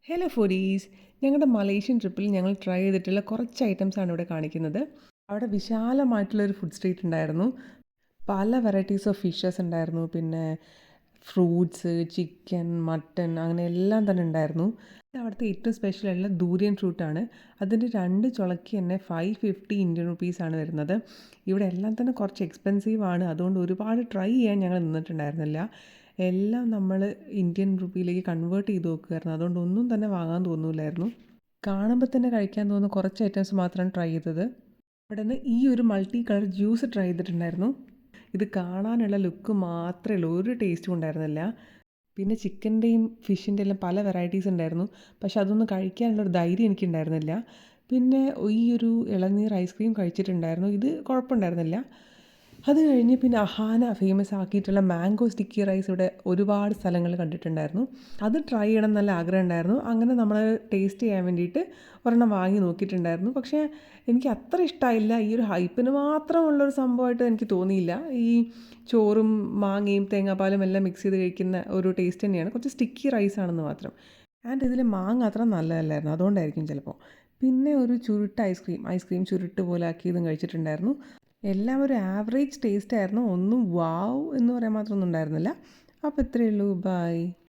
Hello foodies. ഞങ്ങളുടെ Malaysian ട്രിപ്പിൽ ഞങ്ങൾ ട്രൈ ചെയ്തിട്ടുള്ള കുറച്ച് ഐറ്റംസാണ് ഇവിടെ കാണിക്കുന്നത്. അവിടെ വിശാലമായിട്ടുള്ളൊരു ഫുഡ് സ്ട്രീറ്റ് ഉണ്ടായിരുന്നു. പല വെറൈറ്റീസ് ഓഫ് ഫിഷസ് ഉണ്ടായിരുന്നു. പിന്നെ ഫ്രൂട്ട്സ്, ചിക്കൻ, മട്ടൺ അങ്ങനെ എല്ലാം തന്നെ ഉണ്ടായിരുന്നു. അവിടുത്തെ ഏറ്റവും സ്പെഷ്യൽ ആയിട്ടുള്ള ദൂരിയൻ ഫ്രൂട്ടാണ്. അതിൻ്റെ 2 ചുളയ്ക്ക് തന്നെ 550 ഇന്ത്യൻ റുപ്പീസാണ് വരുന്നത്. ഇവിടെ എല്ലാം തന്നെ കുറച്ച് എക്സ്പെൻസീവ് ആണ്. അതുകൊണ്ട് ഒരുപാട് ട്രൈ ചെയ്യാൻ ഞങ്ങൾ നിന്നിട്ടുണ്ടായിരുന്നില്ല. എല്ലാം നമ്മൾ ഇന്ത്യൻ റുപ്പിയിലേക്ക് കൺവേർട്ട് ചെയ്ത് നോക്കുമായിരുന്നു. അതുകൊണ്ട് ഒന്നും തന്നെ വാങ്ങാൻ തോന്നില്ലായിരുന്നു. കാണുമ്പോൾ തന്നെ കഴിക്കാൻ തോന്നുന്ന കുറച്ച് ഐറ്റംസ് മാത്രമാണ് ട്രൈ ചെയ്തത്. അവിടെ നിന്ന് ഈ ഒരു മൾട്ടി കളർ ജ്യൂസ് ട്രൈ ചെയ്തിട്ടുണ്ടായിരുന്നു. ഇത് കാണാനുള്ള ലുക്ക് മാത്രമേ ഉള്ളൂ, ഒരു ടേസ്റ്റും ഉണ്ടായിരുന്നില്ല. പിന്നെ ചിക്കൻ്റെയും ഫിഷിൻ്റെ എല്ലാം പല വെറൈറ്റീസ് ഉണ്ടായിരുന്നു. പക്ഷെ അതൊന്നും കഴിക്കാനുള്ളൊരു ധൈര്യം എനിക്കുണ്ടായിരുന്നില്ല. പിന്നെ ഈ ഒരു ഇളനീർ ഐസ്ക്രീം കഴിച്ചിട്ടുണ്ടായിരുന്നു. ഇത് കുഴപ്പമുണ്ടായിരുന്നില്ല. അത് കഴിഞ്ഞ് പിന്നെ അഹാന ഫേമസ് ആക്കിയിട്ടുള്ള മാംഗോ സ്റ്റിക്കി റൈസ് ഇവിടെ ഒരുപാട് സ്ഥലങ്ങളിൽ കണ്ടിട്ടുണ്ടായിരുന്നു. അത് ട്രൈ ചെയ്യണം നല്ല ആഗ്രഹം ഉണ്ടായിരുന്നു. അങ്ങനെ നമ്മൾ ടേസ്റ്റ് ചെയ്യാൻ വേണ്ടിയിട്ട് ഒരെണ്ണം വാങ്ങി നോക്കിയിട്ടുണ്ടായിരുന്നു. പക്ഷേ എനിക്ക് അത്ര ഇഷ്ടമായില്ല. ഈ ഒരു ഹൈപ്പിന് മാത്രമുള്ളൊരു സംഭവമായിട്ട് എനിക്ക് തോന്നിയില്ല. ഈ ചോറും മാങ്ങയും തേങ്ങാപ്പാലും എല്ലാം മിക്സ് ചെയ്ത് കഴിക്കുന്ന ഒരു ടേസ്റ്റ് തന്നെയാണ്. കുറച്ച് സ്റ്റിക്കി റൈസ് ആണെന്ന് മാത്രം. ആൻഡ് ഇതിൽ മാങ്ങ അത്ര നല്ലതല്ലായിരുന്നു, അതുകൊണ്ടായിരിക്കും ചിലപ്പോൾ. പിന്നെ ഒരു ചുരുട്ട് ഐസ്ക്രീം ചുരുട്ട് പോലെ ആക്കിയതും കഴിച്ചിട്ടുണ്ടായിരുന്നു. എല്ലാം ഒരു ആവറേജ് ടേസ്റ്റ് ആയിരുന്നു. ഒന്നും വാവ് എന്ന് പറയാൻ മാത്രമൊന്നും ഉണ്ടായിരുന്നില്ല. അപ്പോൾ ഇത്രയേ ഉള്ളൂ. ബൈ.